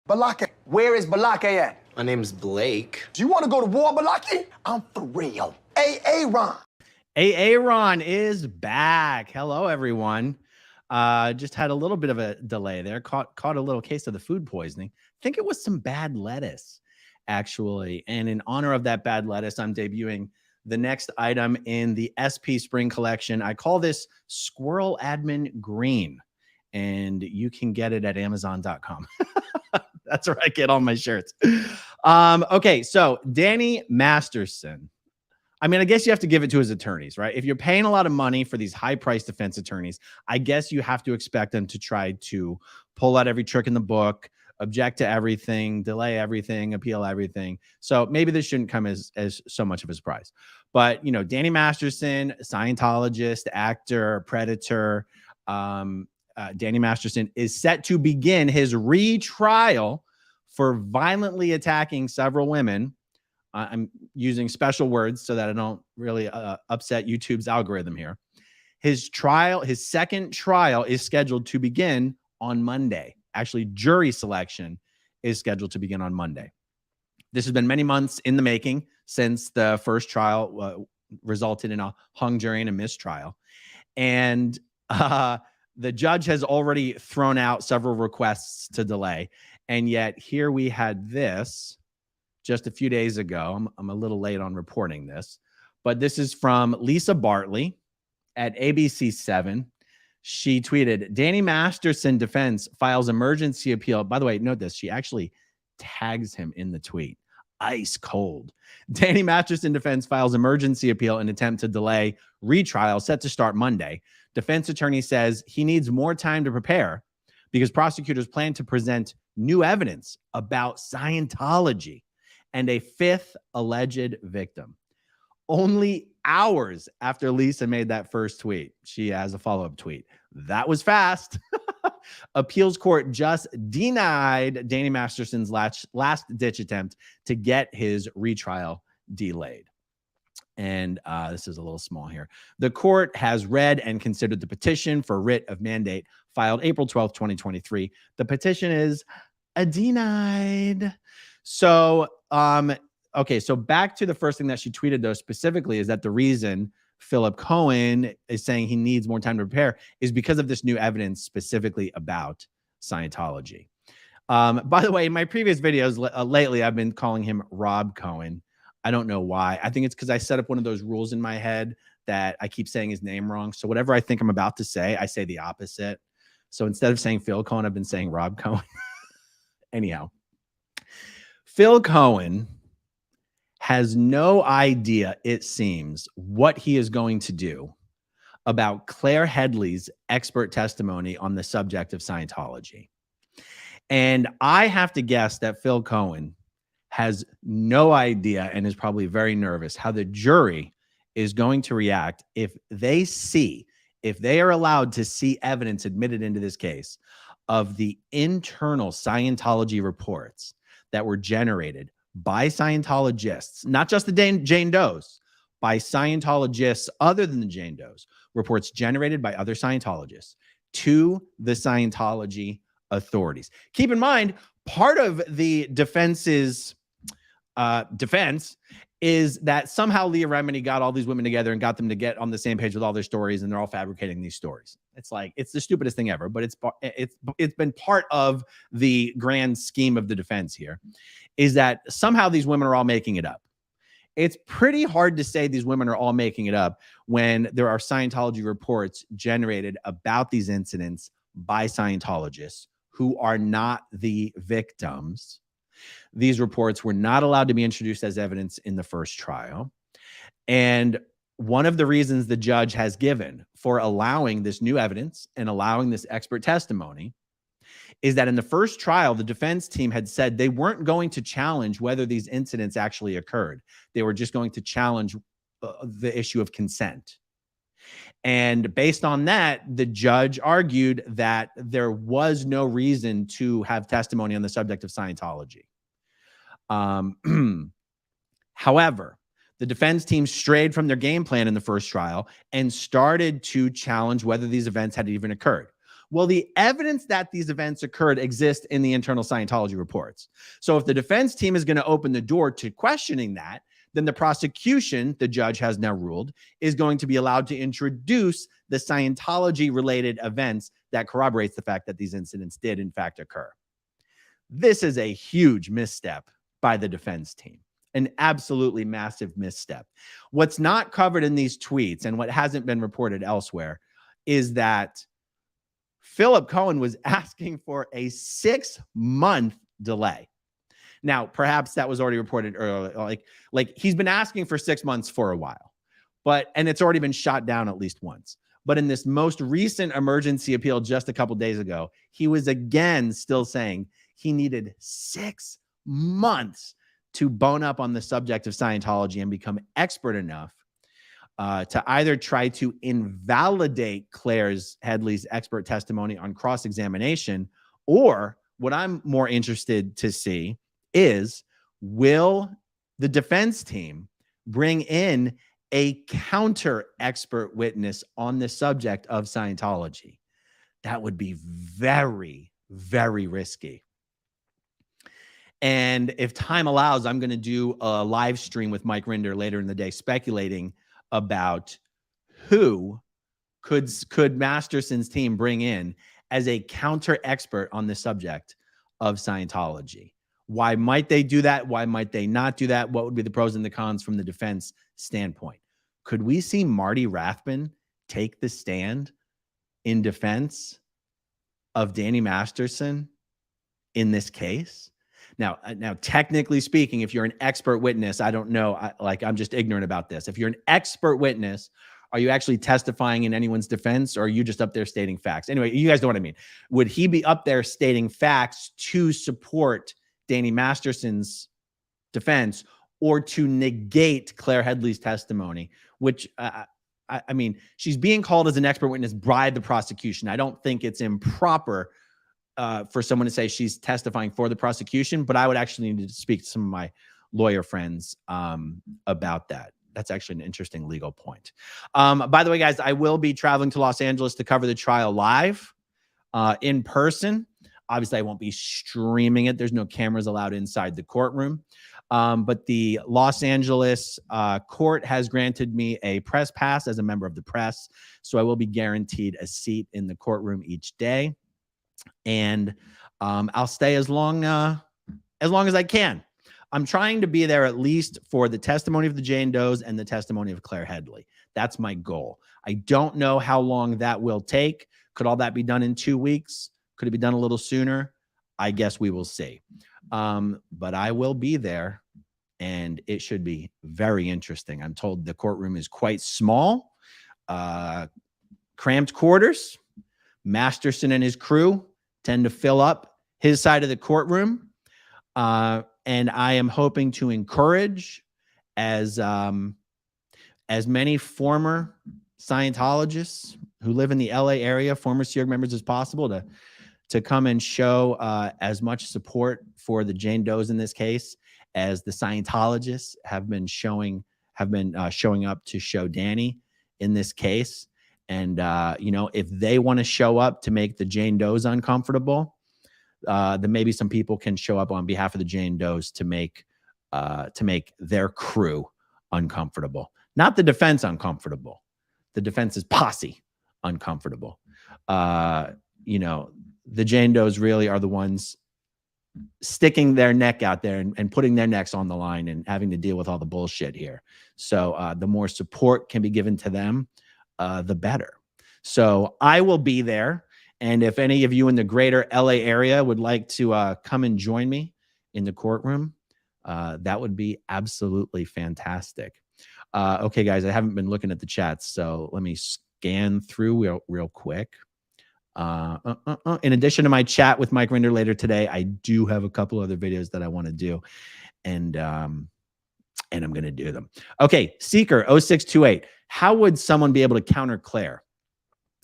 Balake. Where is Balake at? My name's Blake. Do you want to go to war, Balake? I'm for real. Ron. Ron is back. Hello, everyone. Just had a little bit of a delay there. Caught a little case of the food poisoning. I think it was some bad lettuce, actually. And in honor of that bad lettuce, I'm debuting the next item in the SP Spring Collection. I call this Squirrel Admin Green, and you can get it at Amazon.com. That's where I get all my shirts. Okay, so Danny Masterson. I mean, I guess you have to give it to his attorneys, right? If you're paying a lot of money for these high-priced defense attorneys, I guess you have to expect them to try to pull out every trick in the book, object to everything, delay everything, appeal everything. So maybe this shouldn't come as so much of a surprise. But, you know, Danny Masterson, Scientologist, actor, predator, Danny Masterson is set to begin his retrial for violently attacking several women. I'm using special words so that I don't really upset YouTube's algorithm here. His second trial is scheduled to begin on Monday. Actually, jury selection is scheduled to begin on Monday. This has been many months in the making since the first trial resulted in a hung jury and a mistrial. And the judge has already thrown out several requests to delay. And yet here we had this just a few days ago. I'm a little late on reporting this, but this is from Lisa Bartley at ABC7. She tweeted, Danny Masterson defense files emergency appeal. By the way, note this. She actually tags him in the tweet. Ice cold. Danny Masterson defense files emergency appeal in attempt to delay retrial set to start Monday. Defense attorney says he needs more time to prepare because prosecutors plan to present new evidence about Scientology and a fifth alleged victim. Only hours after Lisa made that first tweet, she has a follow-up tweet. That was fast. Appeals court just denied Danny Masterson's last-ditch attempt to get his retrial delayed. And this is a little small here. The court has read and considered the petition for writ of mandate filed April 12th, 2023. The petition is denied. So, okay, so back to the first thing that she tweeted, though, specifically, is that the reason Philip Cohen is saying he needs more time to prepare is because of this new evidence specifically about Scientology. By the way, in my previous videos lately, I've been calling him Rob Cohen. I don't know why. I think it's because I set up one of those rules in my head that I keep saying his name wrong. So whatever I think I'm about to say, I say the opposite. So instead of saying Phil Cohen, I've been saying Rob Cohen. Anyhow, Phil Cohen has no idea, it seems, what he is going to do about Claire Headley's expert testimony on the subject of Scientology. And I have to guess that Phil Cohen has no idea and is probably very nervous how the jury is going to react if they are allowed to see evidence admitted into this case of the internal Scientology reports that were generated by Scientologists, not just the Jane Does, by Scientologists other than the Jane Does, reports generated by other Scientologists to the Scientology authorities. Keep in mind, part of the defense's defense is that somehow Leah Remini got all these women together and got them to get on the same page with all their stories, and they're all fabricating these stories. It's like, it's the stupidest thing ever, but it's been part of the grand scheme of the defense here, is that somehow these women are all making it up. It's pretty hard to say these women are all making it up when there are Scientology reports generated about these incidents by Scientologists who are not the victims. These reports were not allowed to be introduced as evidence in the first trial. And one of the reasons the judge has given for allowing this new evidence and allowing this expert testimony is that in the first trial, the defense team had said they weren't going to challenge whether these incidents actually occurred. They were just going to challenge the issue of consent. And based on that, the judge argued that there was no reason to have testimony on the subject of Scientology. However, the defense team strayed from their game plan in the first trial and started to challenge whether these events had even occurred. Well, the evidence that these events occurred exists in the internal Scientology reports. So if the defense team is going to open the door to questioning that, then the prosecution, the judge has now ruled, is going to be allowed to introduce the Scientology-related events that corroborates the fact that these incidents did, in fact, occur. This is a huge misstep by the defense team, an absolutely massive misstep. What's not covered in these tweets and what hasn't been reported elsewhere is that Philip Cohen was asking for a 6-month delay. Now, perhaps that was already reported earlier. Like he's been asking for 6 months for a while, and it's already been shot down at least once. But in this most recent emergency appeal just a couple days ago, he was again still saying he needed 6 months to bone up on the subject of Scientology and become expert enough to either try to invalidate Claire Headley's expert testimony on cross-examination, or what I'm more interested to see is, will the defense team bring in a counter expert witness on the subject of Scientology? That would be very, very risky. And if time allows, I'm going to do a live stream with Mike Rinder later in the day, speculating about who could Masterson's team bring in as a counter expert on the subject of Scientology. Why might they do that? Why might they not do that? What would be the pros and the cons from the defense standpoint? Could we see Marty Rathbun take the stand in defense of Danny Masterson in this case? Now, technically speaking, if you're an expert witness, I don't know, I'm just ignorant about this. If you're an expert witness, are you actually testifying in anyone's defense, or are you just up there stating facts? Anyway, you guys know what I mean. Would he be up there stating facts to support Danny Masterson's defense, or to negate Claire Headley's testimony, which, I mean, she's being called as an expert witness by the prosecution. I don't think it's improper for someone to say she's testifying for the prosecution, but I would actually need to speak to some of my lawyer friends about that. That's actually an interesting legal point. By the way, guys, I will be traveling to Los Angeles to cover the trial live in person. Obviously, I won't be streaming it. There's no cameras allowed inside the courtroom. But the Los Angeles court has granted me a press pass as a member of the press. So I will be guaranteed a seat in the courtroom each day. And I'll stay as long as I can. I'm trying to be there at least for the testimony of the Jane Does and the testimony of Claire Headley. That's my goal. I don't know how long that will take. Could all that be done in 2 weeks? Could it be done a little sooner? I guess we will see. But I will be there, and it should be very interesting. I'm told the courtroom is quite small, cramped quarters. Masterson and his crew tend to fill up his side of the courtroom. And I am hoping to encourage as many former Scientologists who live in the LA area, former Sea Org members, as possible to come and show as much support for the Jane Does in this case as the Scientologists have been showing up to show Danny in this case. And if they want to show up to make the Jane Does uncomfortable, then maybe some people can show up on behalf of the Jane Does to make their crew uncomfortable. Not the defense uncomfortable. The defense's posse uncomfortable. The Jane Does really are the ones sticking their neck out there and putting their necks on the line and having to deal with all the bullshit here. So the more support can be given to them, the better. So I will be there. And if any of you in the greater LA area would like to come and join me in the courtroom, that would be absolutely fantastic. Okay, guys, I haven't been looking at the chats, so let me scan through real quick. In addition to my chat with Mike Rinder later today, I do have a couple other videos that I want to do, and I'm going to do them. Okay, Seeker 0628. How would someone be able to counter Claire?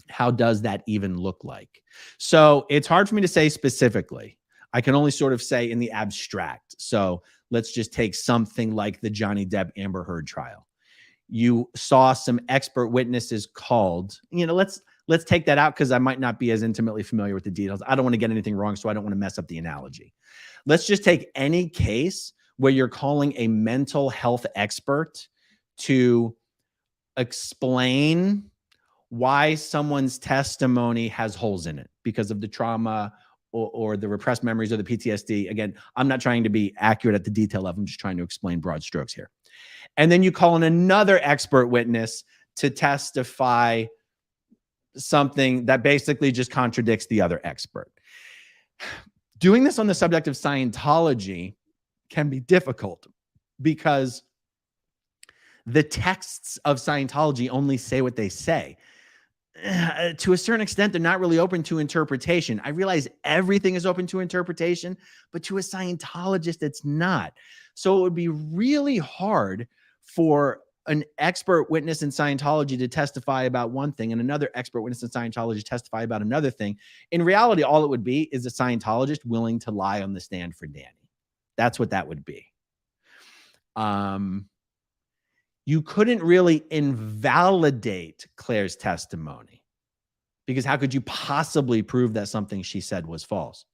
How does that even look like? So it's hard for me to say specifically. I can only sort of say in the abstract. So let's just take something like the Johnny Depp Amber Heard trial. You saw some expert witnesses called, let's let's take that out because I might not be as intimately familiar with the details. I don't want to get anything wrong, so I don't want to mess up the analogy. Let's just take any case where you're calling a mental health expert to explain why someone's testimony has holes in it because of the trauma or the repressed memories or the PTSD. Again, I'm not trying to be accurate at the detail level. I'm just trying to explain broad strokes here. And then you call in another expert witness to testify something that basically just contradicts the other expert. Doing this on the subject of Scientology can be difficult because the texts of Scientology only say what they say. To a certain extent, they're not really open to interpretation. I realize everything is open to interpretation, but to a Scientologist, it's not. So it would be really hard for an expert witness in Scientology to testify about one thing and another expert witness in Scientology testify about another thing. In reality, all it would be is a Scientologist willing to lie on the stand for Danny. That's what that would be. You couldn't really invalidate Claire's testimony because how could you possibly prove that something she said was false?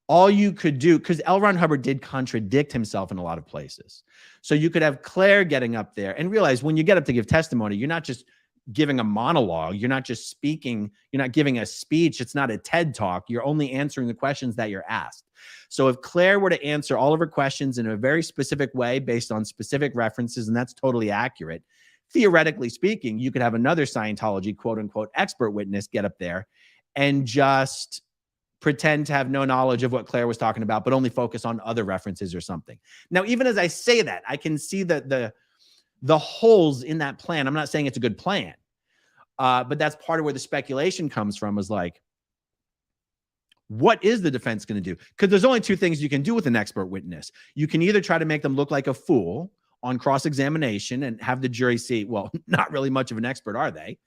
All you could do, because L. Ron Hubbard did contradict himself in a lot of places. So you could have Claire getting up there and realize when you get up to give testimony, you're not just giving a monologue. You're not just speaking. You're not giving a speech. It's not a TED talk. You're only answering the questions that you're asked. So if Claire were to answer all of her questions in a very specific way based on specific references, and that's totally accurate, theoretically speaking, you could have another Scientology quote unquote expert witness get up there and just pretend to have no knowledge of what Claire was talking about, but only focus on other references or something. Now, even as I say that, I can see the holes in that plan. I'm not saying it's a good plan, but that's part of where the speculation comes from is like, what is the defense going to do? Because there's only two things you can do with an expert witness. You can either try to make them look like a fool on cross-examination and have the jury see, well, not really much of an expert, are they?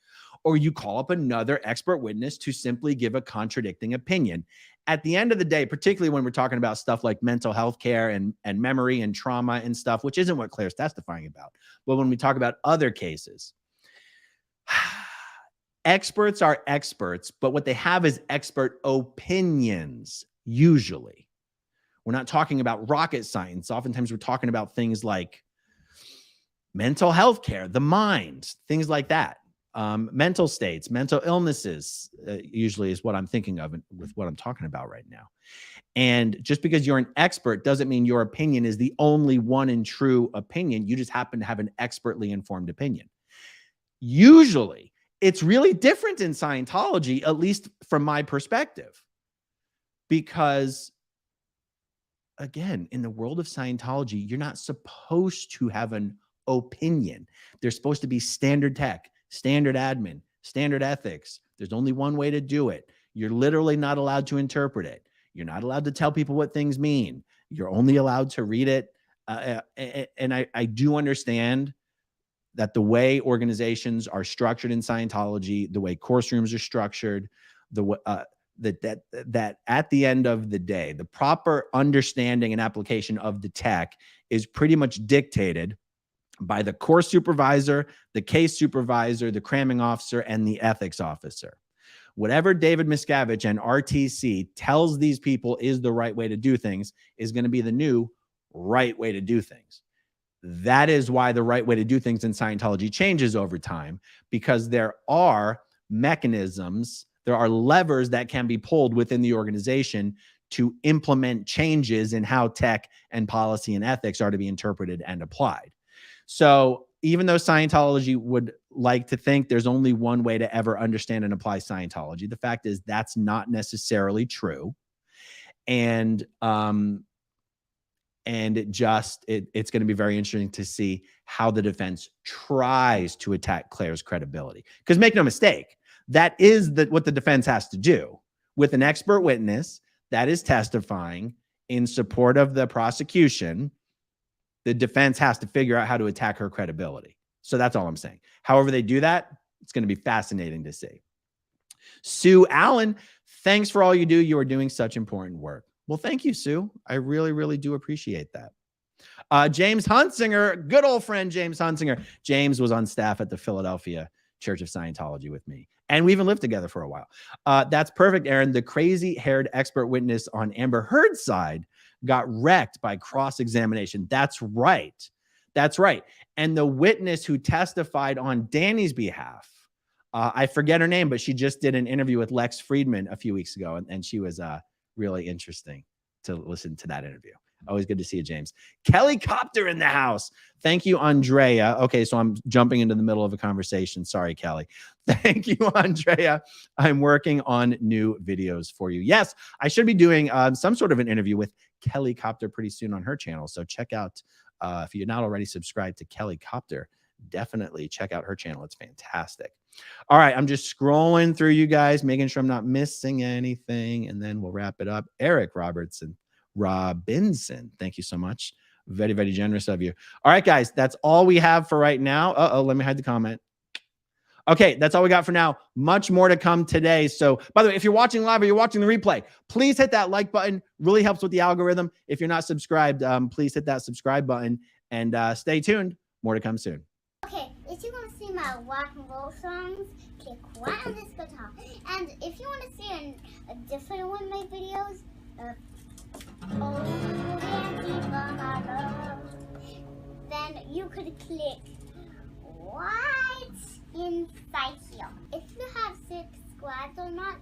Or you call up another expert witness to simply give a contradicting opinion. At the end of the day, particularly when we're talking about stuff like mental health care and memory and trauma and stuff, which isn't what Claire's testifying about. But when we talk about other cases, experts are experts, but what they have is expert opinions, usually. We're not talking about rocket science. Oftentimes we're talking about things like mental health care, the mind, things like that. Mental states, mental illnesses, usually is what I'm thinking of with what I'm talking about right now. And just because you're an expert doesn't mean your opinion is the only one and true opinion. You just happen to have an expertly informed opinion. Usually, it's really different in Scientology, at least from my perspective, because again, in the world of Scientology, you're not supposed to have an opinion. There's supposed to be standard tech, standard admin, standard ethics. There's only one way to do it. You're literally not allowed to interpret it. You're not allowed to tell people what things mean. You're only allowed to read it. And I do understand that the way organizations are structured in Scientology, the way course rooms are structured, that at the end of the day, the proper understanding and application of the tech is pretty much dictated by the course supervisor, the case supervisor, the cramming officer, and the ethics officer. Whatever David Miscavige and RTC tells these people is the right way to do things is going to be the new right way to do things. That is why the right way to do things in Scientology changes over time, because there are mechanisms, there are levers that can be pulled within the organization to implement changes in how tech and policy and ethics are to be interpreted and applied. So even though Scientology would like to think there's only one way to ever understand and apply Scientology, the fact is that's not necessarily true. And it's going to be very interesting to see how the defense tries to attack Claire's credibility. Because make no mistake, that is what the defense has to do with an expert witness that is testifying in support of the prosecution. The defense has to figure out how to attack her credibility. So that's all I'm saying. However they do that, it's going to be fascinating to see. Sue Allen, thanks for all you do. You are doing such important work. Well, thank you, Sue. I really, really do appreciate that. James Hunsinger, good old friend James Hunsinger. James was on staff at the Philadelphia Church of Scientology with me. And we even lived together for a while. That's perfect, Aaron. The crazy-haired expert witness on Amber Heard's side got wrecked by cross-examination. That's right. That's right. And the witness who testified on Danny's behalf, I forget her name, but she just did an interview with Lex Friedman a few weeks ago, and she was really interesting to listen to that interview. Always good to see you, James. Kelly Copter in the house. Thank you, Andrea. Okay, so I'm jumping into the middle of a conversation. Sorry, Kelly. Thank you, Andrea. I'm working on new videos for you. Yes, I should be doing some sort of an interview with Kelly Copter pretty soon on her channel. So check out, if you're not already subscribed to Kelly Copter, definitely check out her channel. It's fantastic. All right, I'm just scrolling through you guys, making sure I'm not missing anything, and then we'll wrap it up. Eric Robinson, thank you so much. Very, very generous of you. All right, guys, that's all we have for right now. Let me hide the comment. Okay, that's all we got for now. Much more to come today. So, by the way, if you're watching live or you're watching the replay, please hit that like button. Really helps with the algorithm. If you're not subscribed, please hit that subscribe button and stay tuned. More to come soon. Okay, if you want to see my rock and roll songs, click right on this guitar. And if you want to see a different one of my videos, then you could click right inside here. If you have subscribed or not,